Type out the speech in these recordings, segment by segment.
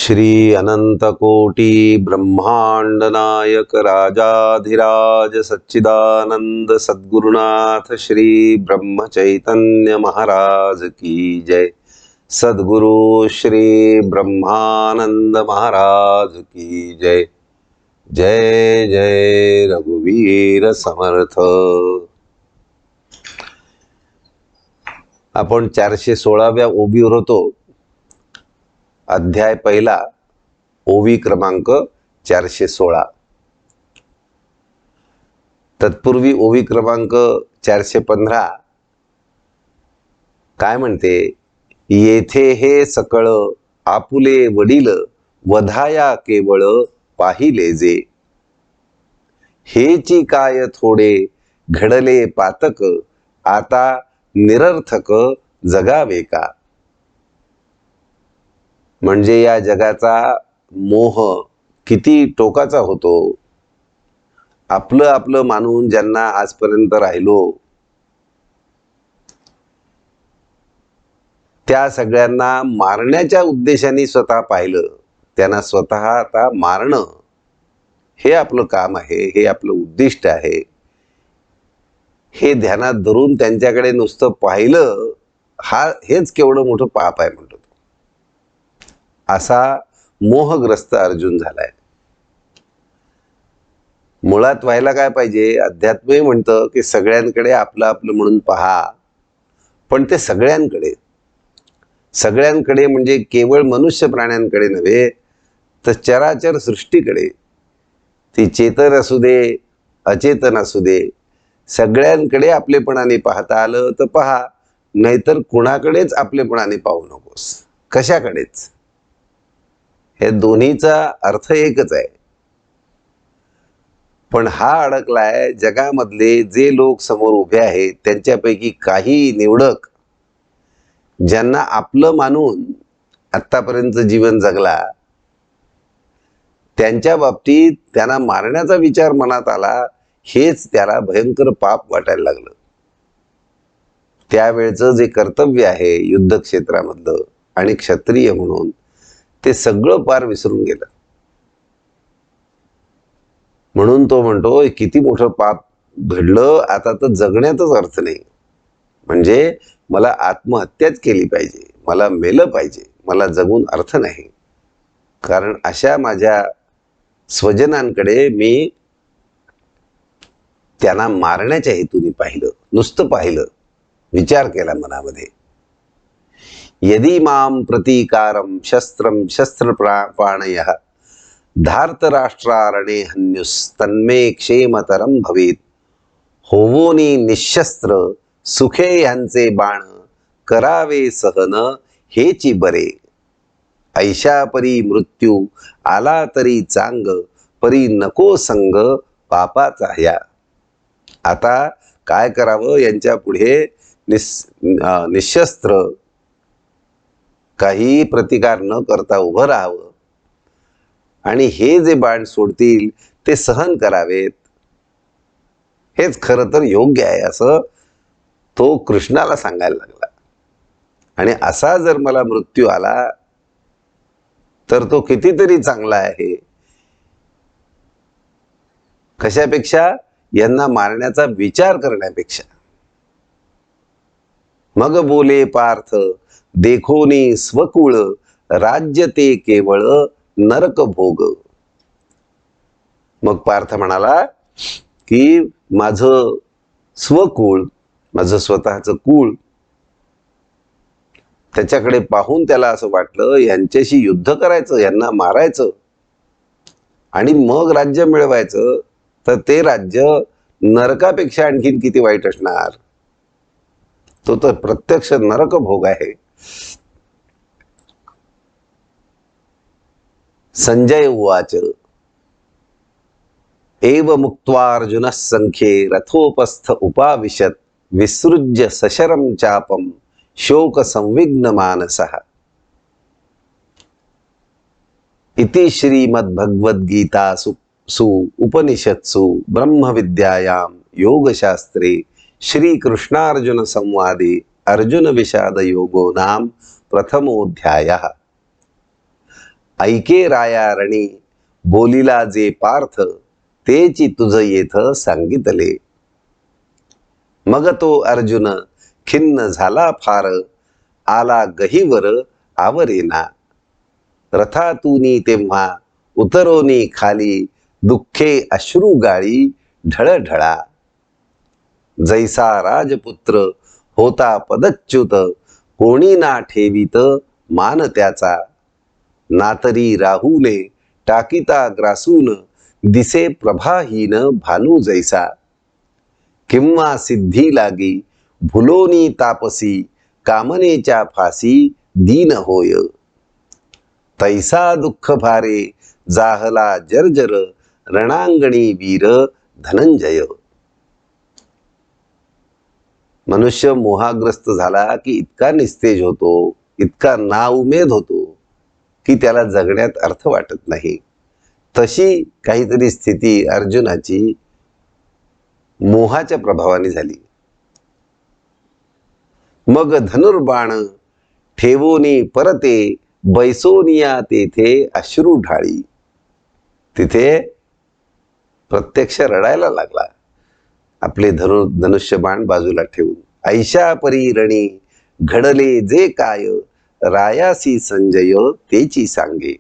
श्री अनंत कोटि ब्रह्मांड नायक राजाधिराज सच्चिदानंद सद्गुरुनाथ श्री ब्रह्म चैतन्य महाराज की जय। सद्गुरु श्री ब्रह्मानंद महाराज की जय। जय जय रघुवीर समर्थ। आपण 416व्या ओबीवर होतो। अध्याय पहिला, ओवी क्रमांक 416। तत्पूर्वी ओवी क्रमांक 415 काय म्हणते? येथे हे सकळ आपुले वडील वधाया केवळ पाहिले जे, हेची काय थोडे घडले पातक आता निरर्थक जगावे का। म्हणजे या जगाचा मोह किती टोकाचा होतो। आपलं आपलं मानून ज्यांना आजपर्यंत राहिलो त्या सगळ्यांना मारण्याच्या उद्देशाने स्वतः पाहिलं, त्यांना स्वतः आता मारणं हे आपलं काम आहे, हे आपलं उद्दिष्ट आहे। हे ध्यानात धरून त्यांच्याकडे नुसतं पाहिलं, हेच केवढं मोठं पाप आहे म्हणतो। असा मोहग्रस्त अर्जुन झालाय। मुळात व्हायला काय पाहिजे? अध्यात्म म्हणतं की सगळ्यांकडे आपलं आपलं म्हणून पहा, पण ते सगळ्यांकडे म्हणजे केवळ मनुष्य प्राण्यांकडे नव्हे, तर चराचर सृष्टीकडे, ती चेतन असू दे अचेतन असू दे, सगळ्यांकडे आपलेपणाने पाहता आलं तर पहा, नाहीतर कुणाकडेच आपलेपणाने पाहू नकोस, कशाकडेच। हे दोन्हीचा अर्थ एकच आहे। पण हा अडकलाय जगामधले जे लोक समोर उभे आहेत त्यांच्यापैकी काही निवडक, ज्यांना आपलं मानून आतापर्यंत जीवन जगला, त्यांच्या बाबतीत त्यांना मारण्याचा विचार मनात आला, हेच त्याला भयंकर पाप वाटायला लागलं। त्यावेळचं जे कर्तव्य आहे युद्ध क्षेत्रामधलं आणि क्षत्रिय म्हणून, ते सगळं पार विसरून गेलं। म्हणून तो म्हणतो किती मोठं पाप घडलं, आता तर जगण्यातच अर्थ नाही। म्हणजे मला आत्महत्याच केली पाहिजे, मला मेलं पाहिजे, मला जगून अर्थ नाही। कारण अशा माझ्या स्वजनांकडे मी त्यांना मारण्याच्या हेतूने पाहिलं, नुसतं पाहिलं, विचार केला मनामध्ये। यदि माम प्रतीकारम शस्त्रम शस्त्रपाणयः धार्तराष्ट्रारणे हन्युस्तन्मे क्षेमतरम भवेत। होवोनी निशस्त्र सुखे यांचे बाण करावे सहन हेची बरे। ऐशा परी मृत्यू आला तरी चांग परी नको संग पापाचा ह्या। आता काय करावं? यांच्या पुढे निशस्त्र काही प्रतिकार न करता उभं राहावं आणि हे जे बाण सोडतील ते सहन करावेत, हेच खरं तर योग्य आहे, असं तो कृष्णाला सांगायला लागला। आणि असा जर मला मृत्यू आला तर तो कितीतरी चांगला आहे। कशापेक्षा? यांना मारण्याचा विचार करण्यापेक्षा। मग बोले पार्थ देखोनी स्वकुळ राज्य ते केवळ नरक भोग। मग पार्थ म्हणाला की माझं स्वकुळ, माझं स्वतःचं कुळ, त्याच्याकडे पाहून त्याला असं वाटलं यांच्याशी युद्ध करायचं, यांना मारायचं आणि मग राज्य मिळवायचं, तर ते राज्य नरकापेक्षा आणखीन किती वाईट असणार। तो तर प्रत्यक्ष नरक भोग आहे। संजय उवाच एव मुक्त्वार्जुनः संख्ये रथोपस्थ उपाविशत् विसृज्य सशरं चापं शोक संविघ्न मानसः। इति श्रीमद्भगवद्गीतासु उपनिषत्सु ब्रह्मविद्यायां योगशास्त्रे श्रीकृष्णार्जुन संवादे अर्जुन विषाद योगो नाम प्रथमोऽध्यायः। ऐके राया रणी बोलिला जे पार्थ, तेची तुझ येथ सांगितले. मग तो अर्जुन खिन्न झाला फार, आला गहीवर आवरेना. रथातूनी तेव्हा उतरोनी खाली, दुःखे अश्रू गाळी ढळढळा. जैसा राजपुत्र होता पदच्युत, कोणी ना ठेवीत मान त्याचा. नातरी राहुले टाकीता ग्रासून, दिसे प्रभाहीन भानू जैसा. किंवा सिद्धी लागी भुलोनी तापसी, कामनेच्या फासी दीन होय. तैसा दुःख भारे जाहला जर्जर, रणांगणी वीर धनंजय. मनुष्य मोहाग्रस्त झाला की इतका निस्तेज होतो, इतका नाउमेद होतो की त्याला जगण्यात अर्थ वाटत नाही. तशी काहीतरी स्थिती अर्जुनाची मोहाच्या प्रभावाने झाली. मग धनुर्बाण ठेवोनी परते, बैसोनिया तेथे अश्रू ढाळी. तिथे प्रत्यक्ष रडायला लागला, आपले धनुष्यबाण बाजूला ठेवून. ऐशा परी रणी घडले जे काय, रायासी संजय तेची सांगे.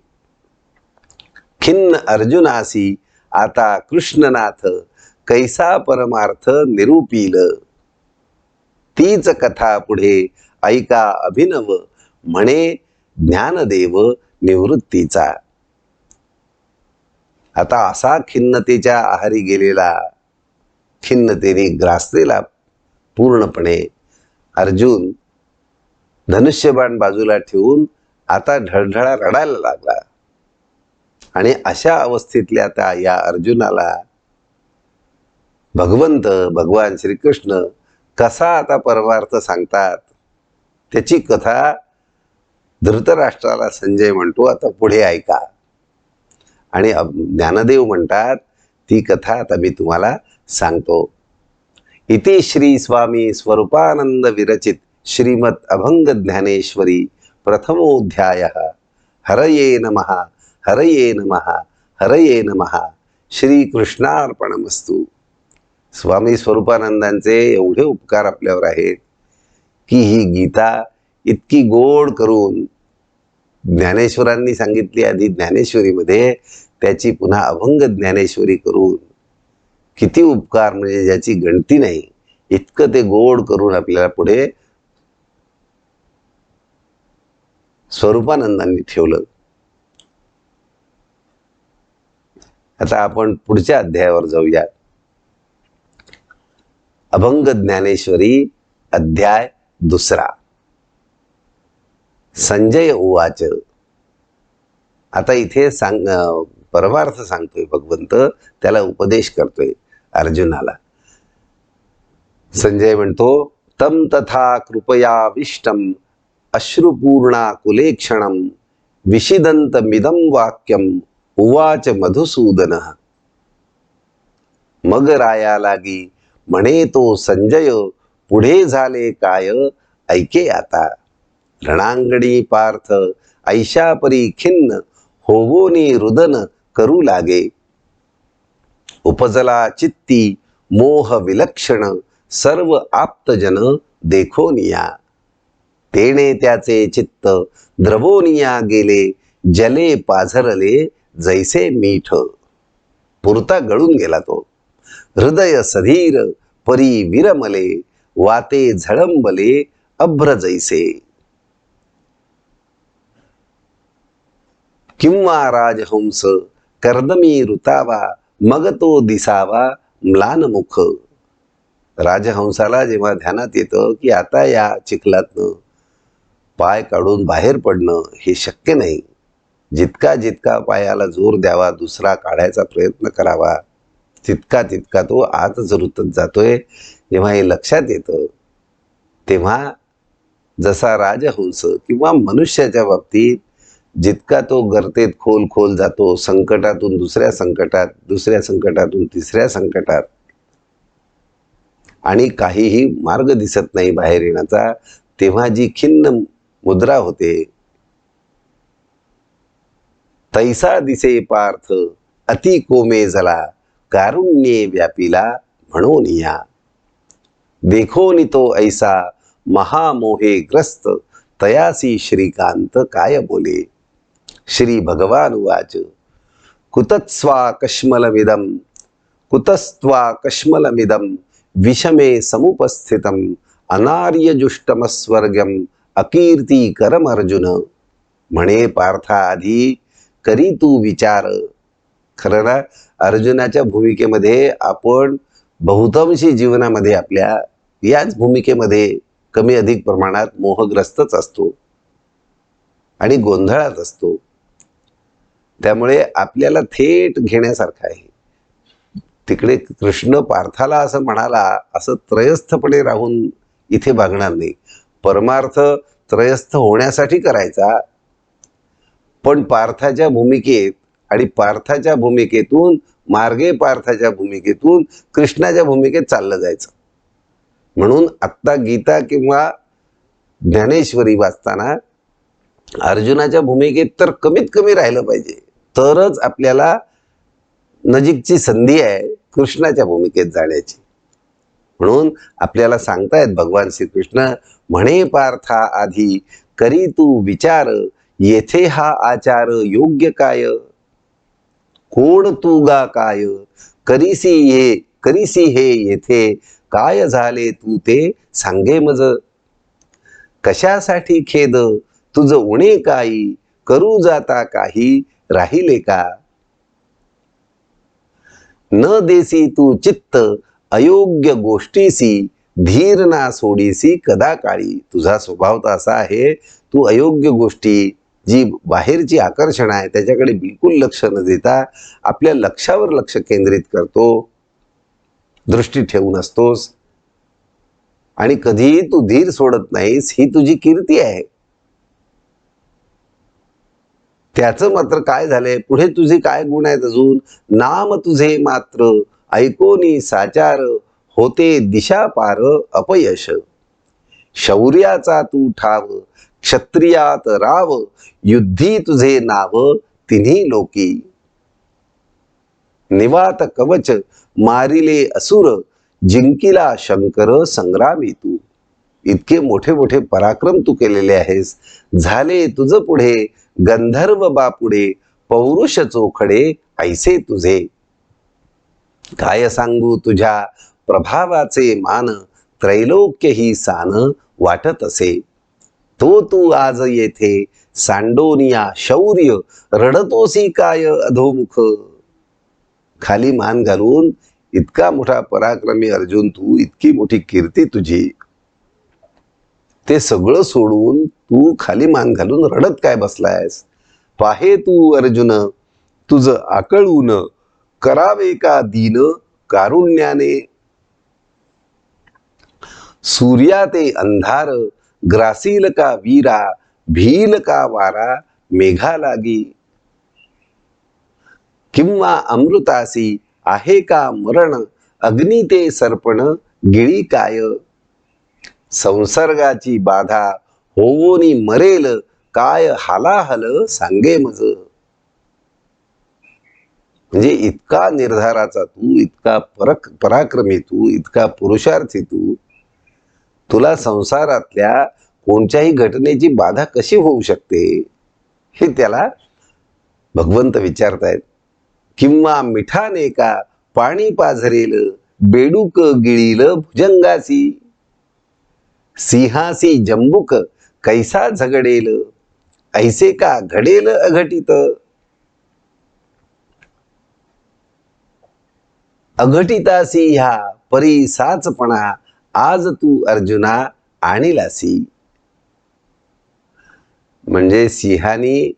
खिन्न अर्जुनासी आता कृष्णनाथ, कैसा परमार्थ निरूपील. तीच कथा पुढे ऐका अभिनव, म्हणे ज्ञानदेव निवृत्तीचा. आता असा खिन्नतेच्या आहारी गेलेला, खिन्नतेने ग्रासलेला पूर्णपणे अर्जुन धनुष्यबाण बाजूला ठेवून आता ढळढळा रडायला लागला. आणि अशा अवस्थेतल्या त्या या अर्जुनाला भगवान श्रीकृष्ण कसा आता परमार्थ सांगतात, त्याची कथा धृतराष्ट्राला संजय म्हणतो, आता पुढे ऐका. आणि ज्ञानदेव म्हणतात, ती कथा आता मी तुम्हाला सांगतो. इति श्री स्वामी स्वरूपानंद विरचित श्रीमद अभंग ज्ञानेश्वरी प्रथमोध्याय. हरये नमः, हरये नमः, हरये नमः. श्री कृष्णार्पणमस्तु. स्वामी स्वरूपानंदांचे एवढे उपकार आपल्यावर आहेत की ही गीता इतकी गोड करून ज्ञानेश्वरांनी सांगितली आधी ज्ञानेश्वरीमध्ये, त्याची पुन्हा अभंग ज्ञानेश्वरी करून किती उपकार, म्हणजे ज्याची गणती नाही, इतकं ते गोड करून आपल्याला पुढे स्वरूपानंदांनी ठेवलं. आता आपण पुढच्या अध्यायावर जाऊया. अभंग ज्ञानेश्वरी अध्याय 2. संजय उवाच. आता इथे परमार्थ सांगतोय भगवंत, त्याला उपदेश करतोय अर्जुनाला. संजय म्हणतो, तम तथा कृपयाविष्टम अश्रुपूर्णा कुलेक्षणम, विषिदंत मिदम वाक्यम उवाच मधुसूदन. मग राया लागी म्हणे तो संजय, पुढे झाले काय ऐके आता. रणांगणी पार्थ ऐशापरी खिन्न, होवोनी रुदन करू लागे. उपजला चित्ती मोह विलक्षण, सर्व आप्तजन देखोनिया. तेने त्याचे चित्त द्रवोनिया गेले, जले पाझरले जैसे मीठ. पुरता गळून गेला तो. हृदय सधीर परी विरमले, वाते झळंबले अभ्र जैसे. किंवा राजहंस कर्दमी ऋतावा, मग तो दिसावा म्लानमुख. राजहंसाला जेव्हा ध्यानात येतं की आता या चिखलातनं पाय काढून बाहेर पडणं हे शक्य नाही, जितका जितका पायाला जोर द्यावा, दुसरा काढायचा प्रयत्न करावा, तितका तितका तो आतच रुतत जातोय. जेव्हा हे लक्षात येतं, तेव्हा जसा राजहंस किंवा मनुष्याच्या बाबतीत जितका तो गर्तेत खोल खोल जातो, संकटातून दुसऱ्या संकटात, दुसऱ्या संकटातून तिसऱ्या संकटात, आणि काहीही मार्ग दिसत नाही बाहेर येण्याचा, तेव्हा जी खिन्न मुद्रा होते, तैसा दिसे पार्थ अति कोमे जला कारुण्ये व्यापिला म्हणून या देखोनी तो ऐसा महामोहे ग्रस्त तयासी श्रीकांत काय बोले. श्री भगवान उवाच कुतस्त्वा कश्मलमिदं कुतस्त्वा कश्मलमिदं विषमे समुपस्थितम् अनार्यजुष्टमस्वर्गम् अकीर्तिकरम अर्जुन. म्हणे पार्था आधी करी तू विचार. खरं ना, अर्जुनाच्या भूमिकेमध्ये आपण बहुतांशी जीवनामध्ये आपल्या याच भूमिकेमध्ये कमी अधिक प्रमाणात मोहग्रस्तच असतो आणि गोंधळात असतो. त्यामुळे आपल्याला थेट घेण्यासारखं आहे. तिकडे कृष्ण पार्थाला असं म्हणाला असं त्रयस्थपणे राहून इथे भागणार नाही. परमार्थ त्रयस्थ होण्यासाठी करायचा, पण पार्थाच्या भूमिकेत आणि पार्थाच्या भूमिकेतून मार्गे पार्थाच्या भूमिकेतून कृष्णाच्या भूमिकेत चाललं जायचं. म्हणून आत्ता गीता किंवा ज्ञानेश्वरी वाचताना अर्जुनाच्या भूमिकेत तर कमीत कमी राहिलं पाहिजे, तरच आपल्याला नजीकची संधी आहे कृष्णाच्या भूमिकेत जाण्याची. म्हणून आपल्याला सांगतायत भगवान श्रीकृष्ण, म्हणे पार्था आधी करी तू विचार येथे हा आचार योग्य काय. कोण तू गा काय करीसी हे येथे काय झाले तू ते सांगे मज. कशासाठी खेद तुझ उणे काही करू जाता काही राहिले का. न देसी तू चित्त अयोग्य गोष्टीसी धीर ना सोडीसी कदा काळी. तुझा स्वभाव तर असा आहे, तू अयोग्य गोष्टी जी बाहेरची आकर्षण आहे त्याच्याकडे बिलकुल लक्ष न देता आपल्या लक्षावर लक्ष केंद्रित करतो, दृष्टी ठेवून असतोस आणि कधीही तू धीर सोडत नाहीस. ही तुझी कीर्ती आहे. त्याचं मात्र काय झालंय, पुढे तुझे काय गुण आहेत अजून. नाम तुझे मात्र ऐकोनी साचार होते दिशा पार अपयश. शौर्याचा तू ठाव क्षत्रियात राव युद्धी तुझे नाव तिन्ही लोकी. निवात कवच मारिले असुर जिंकिला शंकर संग्रामी तू. इतके मोठे मोठे पराक्रम तू केलेले आहेस. झाले तुझ पुढे गंधर्व बापुडे पौरुष चोखडे ऐसे तुझे. काय सांगू तुझ्या प्रभावाचे मान त्रैलोक्य ही सान वाटत असे. तो तू आज येथे सांडोनिया शौर्य रडतोसी काय अधोमुख. खाली मान घालून इतका मोठा पराक्रमी अर्जुन तू, इतकी मोठी कीर्ती तुझी, ते सगळं सोडून तू खाली मान घालून रडत काय बसलायस. पाहे तू अर्जुन तुझ आकळून करावे का दीन कारुण्याने. सूर्या ते अंधार ग्रासील का वीरा भील का वारा मेघा लागी. किंवा अमृतासी आहे का मरण अग्नी ते सर्पण गिळी काय. संसर्गाची बाधा होवोनी मरेल काय हालाहल सांगे मज. म्हणजे इतका निर्धाराचा तू, इतका पराक्रमी तू, इतका पुरुषार्थी तू, तुला संसारातल्या कोणत्याही घटनेची बाधा कशी होऊ शकते हे त्याला भगवंत विचारतायत. किंवा मिठाने का पाणी पाझरेल बेडूक गिळील भुजंगासी. सिंहासी जंबुक कैसा झगडेल ऐसे का घडेल अघटित. अघटितासी ह्या परी साचपणा आज तू अर्जुना आणिलासी. म्हणजे सिंहानी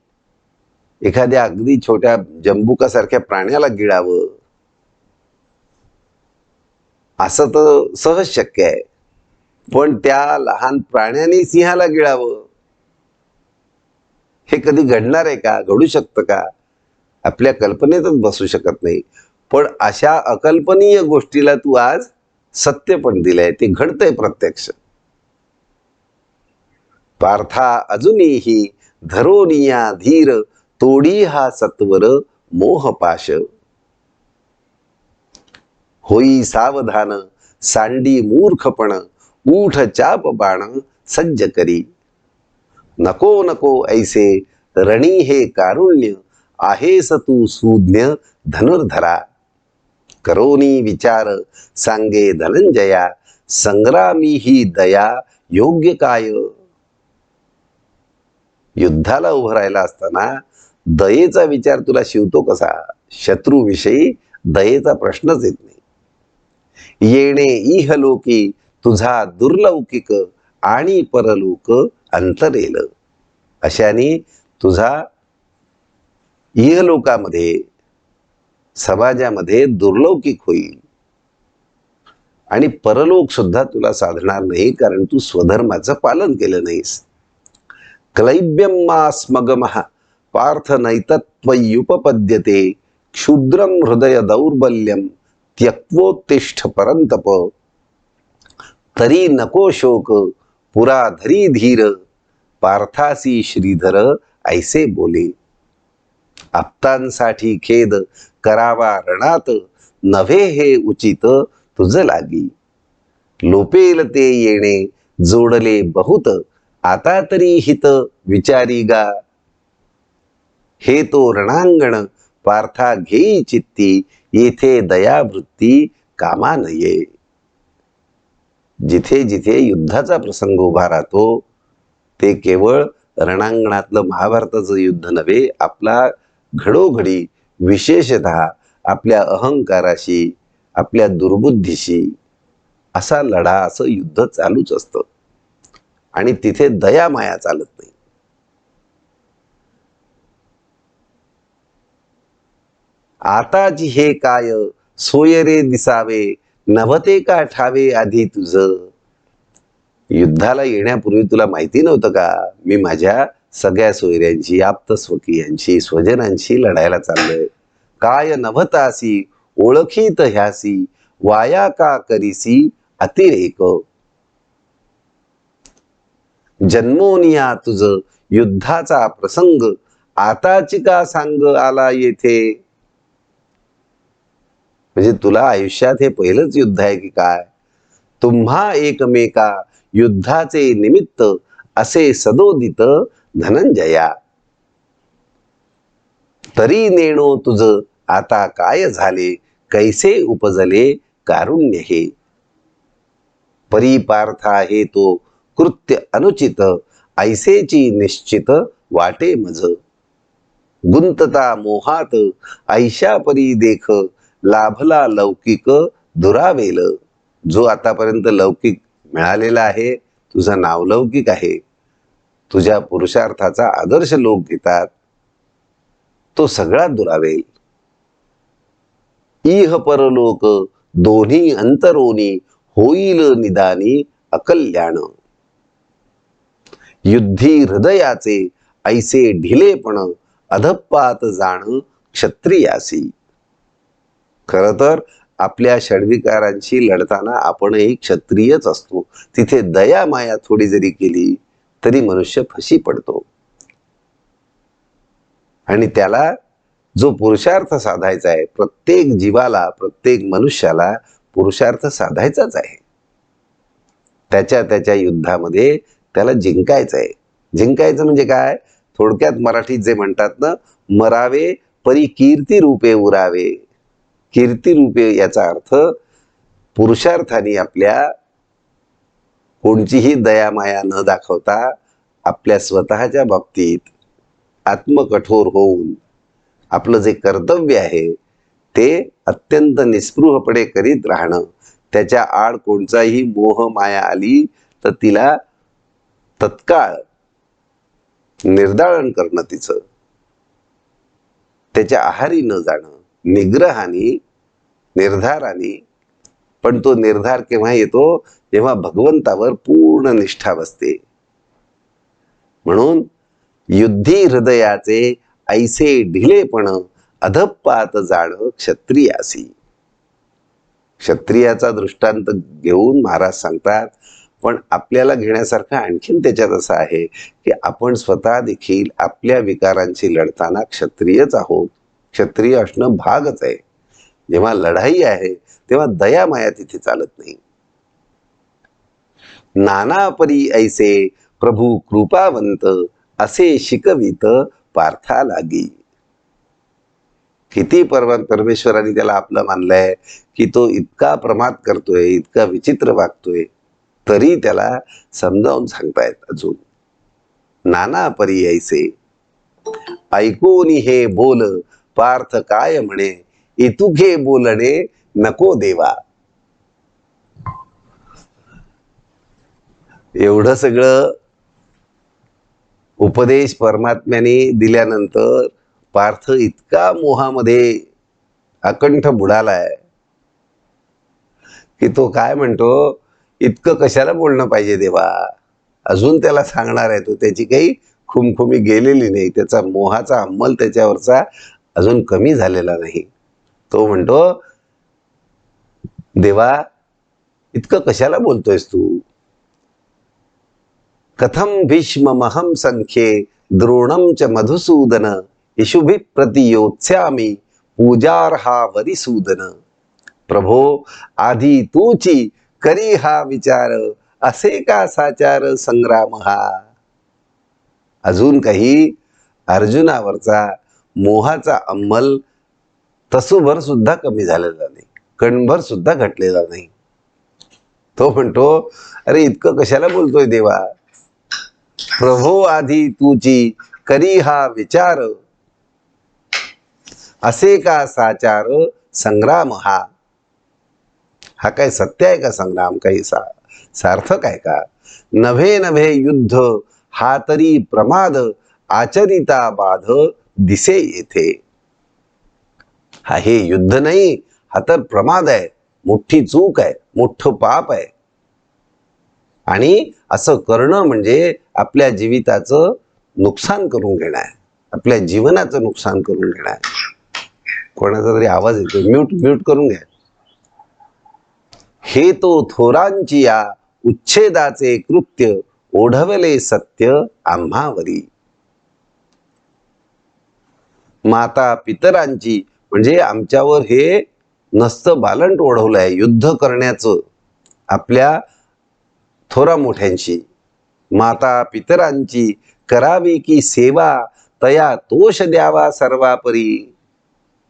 एखाद्या अगदी छोट्या जंबुकासारख्या प्राण्याला गिळावं असं तर सहज शक्य आहे, पण त्या लहान प्राण्याने सिंहाला गिळावं हे कधी घडणार आहे का, घडू शकतं का, आपल्या कल्पनेतच बसू शकत नाही. पण अशा अकल्पनीय गोष्टीला तू आज सत्य पण दिलंय, ते घडतंय प्रत्यक्ष. पार्था अजूनही धरोनिया धीर तोडी हा सत्वर मोहपाश. होई सावधान सांडी मूर्खपण, ऊठ चाप बाण सज्ज करी. नको नको ऐसे रणी हे कारुण्य, आहेस तू सुज्ञ धनुर्धरा. करोनी विचार सांगे धनंजया, संग्रामी ही दया योग्य काय. युद्धाला उभं राहिला असताना दयेचा विचार तुला शिवतो कसा? शत्रूविषयी दयेचा प्रश्नच येत नाही. येणे इहलोकी तुझा दुर्लौकिक, आणि परलोक अंतरेल. अशाने तुझा इहलोकामध्ये समाजामध्ये दुर्लौकिक होईल आणि परलोक सुद्धा तुला साधणार नाही, कारण तू स्वधर्माचं पालन केलं नाहीस. क्लैब्यम स्मगमः पार्थ नैतत्वयुपपद्यते, क्षुद्रम हृदय दौर्बल्यम त्यक्वोत्तिष्ठ परंतप. तरी नको शोक पुरा धरी धीर, पार्थासी श्रीधर ऐसे बोले. आप्तांसाठी खेद करावा रणात, नव्हे हे उचित तुझ लागी. लोपेल ते येणे जोडले बहुत, आता तरी हित विचारी गा. हे तो रणांगण पार्था घेई चित्ती, येथे दयावृत्ती कामा नये. जिथे जिथे युद्धाचा प्रसंग उभा राहतो ते केवळ रणांगणातलं महाभारताचं युद्ध नव्हे, आपला घडोघडी विशेषतः आपल्या अहंकाराशी, आपल्या दुर्बुद्धीशी असा लढा, असं युद्ध चालूच असतं. आणि तिथे दया माया चालत नाही. आताची हे काय सोय रे दिसावे, नभते का ठावे आधी तुझ. युद्धाला येण्यापूर्वी तुला माहिती नव्हतं का, मी माझ्या सगळ्या सोयऱ्यांची, आप्तस्वकीयांची, स्वजनांशी लढायला चाललोय. काय नभतासी ओळखीत ह्यासी, वाया का करीसी अतिरेक. जन्मोनिया तुझ युद्धाचा प्रसंग, आताची का सांग आला येथे. म्हणजे तुला आयुष्यात हे पहिलंच युद्ध आहे की काय? तुम्हा एकमेका युद्धाचे निमित्त, असे सदोदित धनंजया. तरी नेणो तुझ आता काय झाले, कैसे उपजले कारुण्य हे. परी पार्था हे तो कृत्य अनुचित, ऐसेची निश्चित वाटे मज. गुंतता मोहात ऐशा परी देख, लाभला लौकिक दुरावेल. जो आतापर्यंत लौकिक मिळालेला आहे, तुझं नावलौकिक आहे, तुझ्या पुरुषार्थाचा आदर्श लोक घेतात, तो सगळा दुरावेल. इह परलोक दोन्ही अंतरोनी, होईल निदानी अकल्याण. युद्धी हृदयाचे ऐसे ढिलेपण, अधपात जाण क्षत्रियासी. खर तर आपल्या षड्विकारांशी लढताना आपणही क्षत्रियच असतो. तिथे दया माया थोडी जरी केली तरी मनुष्य फशी पडतो. आणि त्याला जो पुरुषार्थ साधायचा आहे, प्रत्येक जीवाला, प्रत्येक मनुष्याला पुरुषार्थ साधायचाच आहे. त्याच्या त्याच्या युद्धामध्ये त्याला जिंकायचं आहे. जिंकायचं म्हणजे काय? थोडक्यात मराठीत जे म्हणतात ना, मरावे परी कीर्ती रूपे उरावे. कीर्ती रूपे याचा अर्थ पुरुषार्थाने आपल्या कोणतीही दयामाया न दाखवता आपल्या स्वतःच्या बाबतीत आत्मकठोर होऊन आपलं जे कर्तव्य आहे ते अत्यंत निस्पृहपणे करीत राहणं. त्याच्या आड कोणताही मोह माया आली तर तिला तत्काळ निर्दाळन करणं, तिचं त्याच्या आहारी न जाणं, निग्रहाने, निर्धाराने. पण तो निर्धार केव्हा येतो? जेव्हा भगवंतावर पूर्ण निष्ठा बसते. म्हणून युद्धी हृदयाचे ऐसे ढिलेपण, अधपात जाण क्षत्रियासी. क्षत्रियाचा दृष्टांत घेऊन महाराज सांगतात, पण आपल्याला घेण्यासारखं आणखीन त्याच्यात असं आहे की आपण स्वतः देखील आपल्या विकारांशी लढताना क्षत्रियच आहोत. क्षत्रिय असणं भागच आहे. जेव्हा लढाई आहे तेव्हा दयामाया तिथे चालत नाही. नाना परी ऐसे प्रभू कृपावंत, असे शिकवित पार्था लागी. किती परमेश्वराने त्याला आपलं मानलंय की तो इतका प्रमाद करतोय, इतका विचित्र वागतोय, तरी त्याला समजावून सांगतायत अजून. नाना परी ऐसे, ऐकूनी हे बोल पार्थ काय म्हणे, इतुके बोलणे नको देवा. एवढं सगळं उपदेश परमात्म्याने दिल्यानंतर पार्थ इतका मोहामध्ये अकंठ बुडालाय की तो काय म्हणतो, इतकं कशाला बोलणं पाहिजे देवा. अजून त्याला सांगणार आहे तो, त्याची काही खुमखुमी गेलेली नाही, त्याचा मोहाचा अंमल त्याच्यावरचा अजून कमी झालेला नाही. तो म्हणतो, देवा इतकं कशाला बोलतोयस तू. कथम भीष्ममहं संख्ये द्रोणं च मधुसूदन, इषुभि प्रतियोत्स्यामि पूजार्हा वरिसूदन. प्रभो आधी तूची करी हा विचार, असे का साचार संग्राम हा. अजून काही अर्जुनावरचा मोहाचा अंमल तसूभर सुद्धा कमी झालेला नाही, कणभर सुद्धा घटलेला नाही. तो म्हणतो, अरे इतकं कशाला बोलतोय देवा. प्रभो आधी तुची करी हा विचार, असे का साचार संग्राम हा. हा काय सत्य आहे का संग्राम, काही सार्थक आहे का. नभे नभे युद्ध हा तरी प्रमाद, आचरिता बाध दिसे येथे. हा हे युद्ध नाही, हा तर प्रमाद आहे, मोठी चूक आहे, मोठं पाप आहे. आणि असं करणं म्हणजे आपल्या जीविताचं नुकसान करून घेणं आहे, आपल्या जीवनाचं नुकसान करून घेणं आहे. कोणाचा तरी आवाज येतो, म्यूट करून घ्या. हे तो थोरांची या उच्छेदाचे कृत्य, ओढवले सत्य आम्हावरी. माता पितरांची म्हणजे आमच्यावर हे नसतं बालंट ओढवलंय युद्ध करण्याचं, आपल्या थोरा मोठ्यांशी. माता पितरांची करावी की सेवा, तया तोष द्यावा सर्वापरी.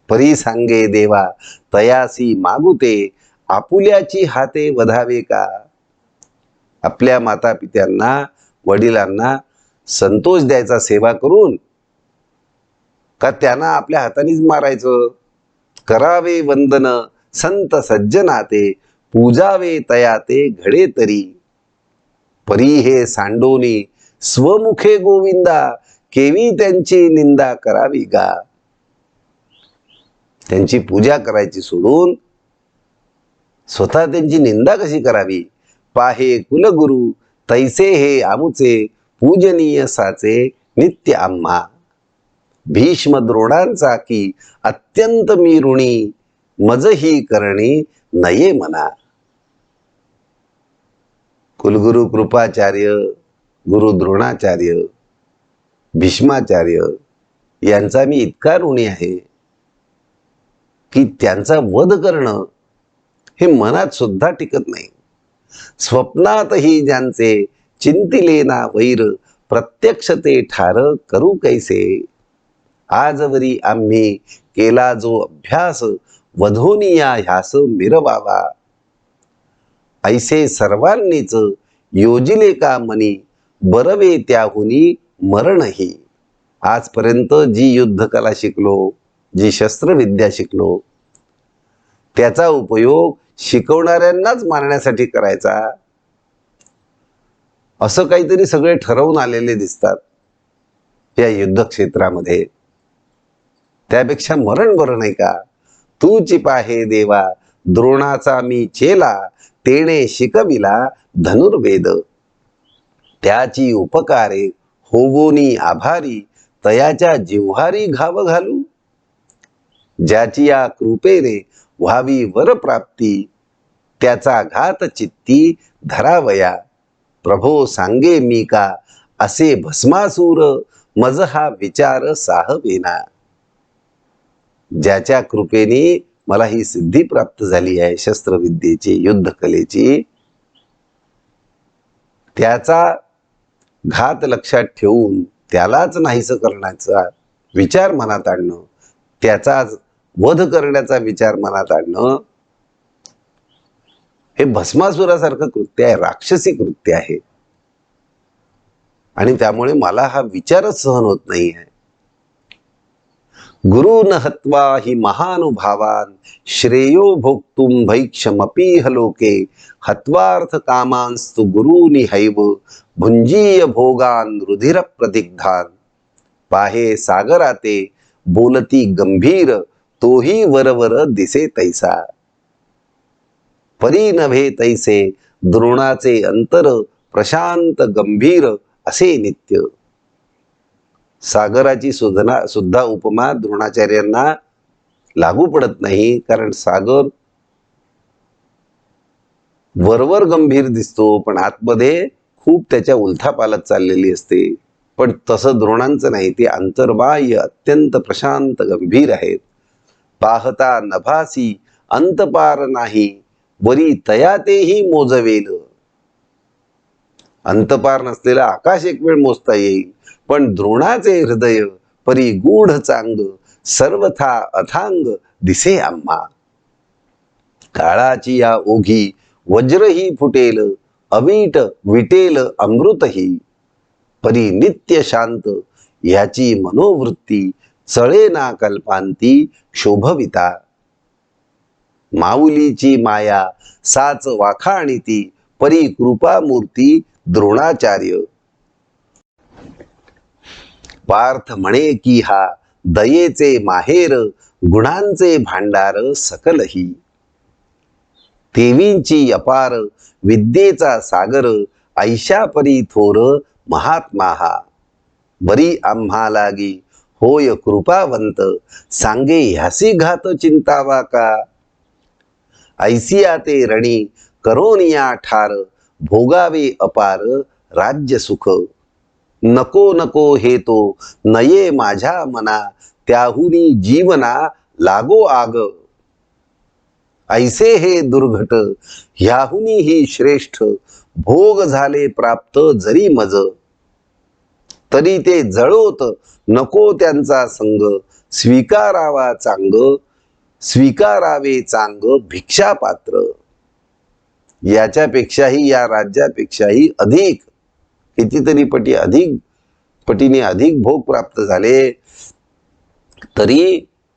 परी सांगे देवा तयासी मागुते, आपुल्याची हाते वधावे का. आपल्या माता पित्यांना वडिलांना संतोष द्यायचा सेवा करून, का त्यांना आपल्या हातानेच मारायचं. करावे वंदन संत सज्जनाते, पूजावे तयाते घडे तरी. परी हे सांडोनी स्वमुखे गोविंदा, केवी त्यांची निंदा करावी गा. त्यांची पूजा करायची सोडून स्वतः त्यांची निंदा कशी करावी. पाहे कुलगुरु तैसे हे आमुचे, पूजनीय साचे नित्य आम्हा. भीष्म द्रोणांचा की अत्यंत मी ऋणी, मज ही करणी नये मना. कुलगुरु कृपाचार्य, गुरु द्रोणाचार्य, भीष्माचार्य यांचा मी इतका ऋणी आहे की त्यांचा वध करणं हे मनात सुद्धा टिकत नाही. स्वप्नातही ज्यांचे चिंतिले ना वैर, प्रत्यक्ष ते ठार करू कैसे. आजवरी आम्ही केला जो अभ्यास, वधोनिया ह्यास मिरवावा. ऐसे सर्वांनीच योजिले का मनी, बरवे त्याहुनी मरणही. आजपर्यंत जी युद्धकला शिकलो, जी शस्त्रविद्या शिकलो, त्याचा उपयोग शिकवणाऱ्यांनाच मारण्यासाठी करायचा, असं काहीतरी सगळे ठरवून आलेले दिसतात या युद्ध क्षेत्रामध्ये. त्यापेक्षा मरण बरं नाही का. तूची पाहे देवा द्रोणाचा मी चेला, तेणे शिकविला धनुर्वेद. त्याची उपकारे होवोनी आभारी, तयाच्या जिव्हारी घाव घालू. ज्याची या कृपेने व्हावी वर प्राप्ती, त्याचा घात चित्ती धरावया. प्रभो सांगे मी का असे भस्मासूर, मज हा विचार साहवेना. ज्याच्या कृपेने मला ही सिद्धी प्राप्त झाली आहे शस्त्रविद्येची, युद्धकलेची, त्याचा घात लक्षात ठेवून त्यालाच नाहीसं करण्याचा विचार मनात आणणं, त्याचाच वध करण्याचा विचार मनात आणणं, हे भस्मासुरासारखं कृत्य आहे, राक्षसी कृत्य आहे. आणि त्यामुळे मला हा विचारच सहन होत नाही आहे. गुरुन हत्वा हि महानुभावान श्रेयो भोक्तुम भैक्षमपीह लोके हत्वार्थ कामांस्तु गुरुनि हैव भुंजीय भोगान रुधिर प्रदिग्धान. पाहे सागराते बोलती गंभीर, तोही वरवर दिसे तैसा. परी नव्हे तैसे द्रोणाचे अंतर, प्रशांत गंभीर असे नित्य. सागराची सुद्धा उपमा द्रोणाचार्यांना लागू पडत नाही, कारण सागर वरवर गंभीर दिसतो पण आतमध्ये खूप त्याच्या उलथापालथ चाललेली असते. पण तसं द्रोणांचं नाही, ते अंतर्बाह्य अत्यंत प्रशांत गंभीर आहेत. पाहता नभासी अंतपार नाही, वरी तया तेही मोजवेल. अंतपार नसलेला आकाश एक वेळ मोजता येईल, पण द्रोणाचे हृदय परी गूढ चांग, सर्वथा अथांग दिसे आम्हा. काळाची या ओघी वज्रही फुटेल, अवीट विटेल अमृतही. परी नित्य शांत याची मनोवृत्ती, चळे ना कल्पांती शोभविता. माऊलीची माया साच वाखाणीती, परी कृपामूर्ती द्रोणाचार्य. पार्थ म्हणे की हा दयेचे माहेर, गुणांचे भांडार सकलही. देवींची अपार विद्येचा सागर, ऐशा परी थोर महात्मा हा. बरी आम्हा लागी होय कृपावंत, सांगे ह्यासी घात चिंतावा का. ऐसिया ते रणी करोनिया ठार, भोगावे अपार राज्य सुख. नको नको हे तो नये माझ्या मना, त्याहुनी जीवना लागो आग. ऐसे हे दुर्घट ह्याहुनी ही श्रेष्ठ, भोग झाले प्राप्त जरी मज. तरी ते जळोत नको त्यांचा संग, स्वीकारावा चांग स्वीकारावे चांग भिक्षापात्र. याच्यापेक्षाही, या राज्यापेक्षाही अधिक, कितीतरी पटीने अधिक भोग प्राप्त झाले, तरी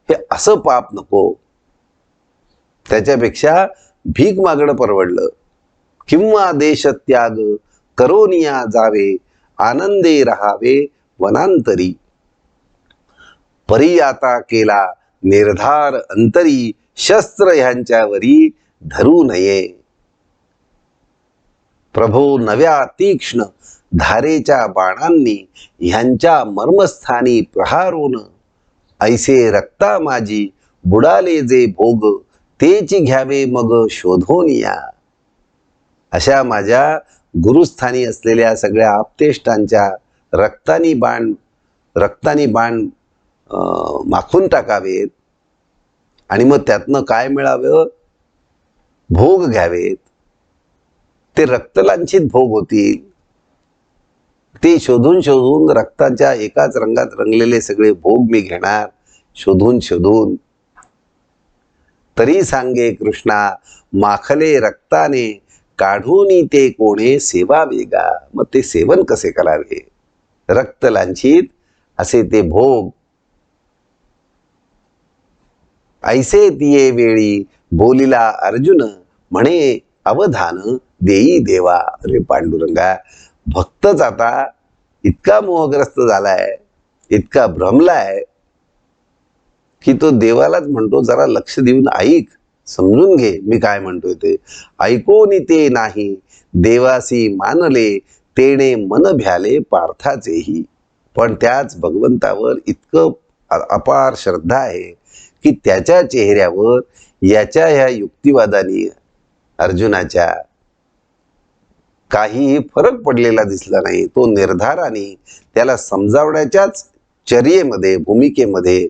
हे असं पाप नको. त्याच्यापेक्षा भीक मागणं परवडलं. किंवा देशत्याग करोनिया जावे, आनंदे राहावे वनांतरी. परी आता केला निर्धार अंतरी, शस्त्र ह्यांच्यावरी धरू नये. प्रभो नव्या तीक्ष्ण धारेच्या बाणांनी ह्यांच्या मर्मस्थानी प्रहारोन. ऐसे रक्ता माझी बुडाले जे भोग, तेची घ्यावे मग शोधोनिया. अशा माझ्या गुरुस्थानी असलेल्या सगळ्या आप्तेष्टांच्या रक्तानी बाण माखून टाकावेत, आणि मग त्यातनं काय मिळावं, भोग घ्यावेत. ते रक्तलांछित भोग होतील. ते शोधून शोधून रक्ताच्या एकाच रंगात रंगलेले सगळे भोग मी घेणार, शोधून शोधून. तरी सांगे कृष्णा माखले रक्ताने, काढून ते कोणे सेवा वेगा. मग ते सेवन कसे करावे, रक्तलांछित असे ते भोग. ऐसे तिये वेळी बोलिला अर्जुन, म्हणे अवधान देई देवा. अरे पांडुरंगा, भक्तच आता इतका मोहग्रस्त झालाय, इतका भ्रमलाय, की तो देवालाच म्हणतो जरा लक्ष देऊन ऐक, समजून घे मी काय म्हणतोय ते. ऐकोनी ते नाही देवासी मानले, तेणे मन भ्याले पार्थाचेही. पण त्याच भगवंतावर इतकं अपार श्रद्धा आहे की त्याच्या चेहऱ्यावर याच्या ह्या युक्तिवादानी अर्जुनाच्या काहीही फरक पडलेला दिसला नाही. तो निर्धाराने त्याला समजावण्याच्याच चर्येमध्ये, भूमिकेमध्ये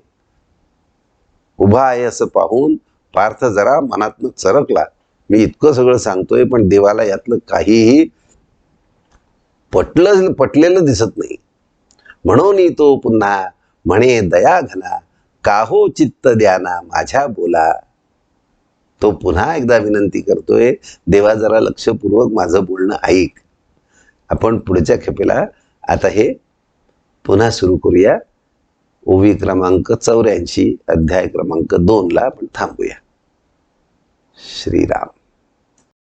उभा आहे असं पाहून पार्थ जरा मनातनं चरकला. मी इतकं सगळं सांगतोय पण देवाला यातलं काहीही पटलेलं दिसत नाही. म्हणून तो पुन्हा म्हणे दया घना, काहो चित्त द्याना माझ्या बोला. तो पुन्हा एकदा विनंती करतोय, देवा जरा लक्षपूर्वक माझं बोलणं ऐक. आपण पुढच्या खेपेला आता हे पुन्हा सुरू करूया. ओवी क्रमांक 84, अध्याय क्रमांक 2 ला आपण थांबूया. श्रीराम.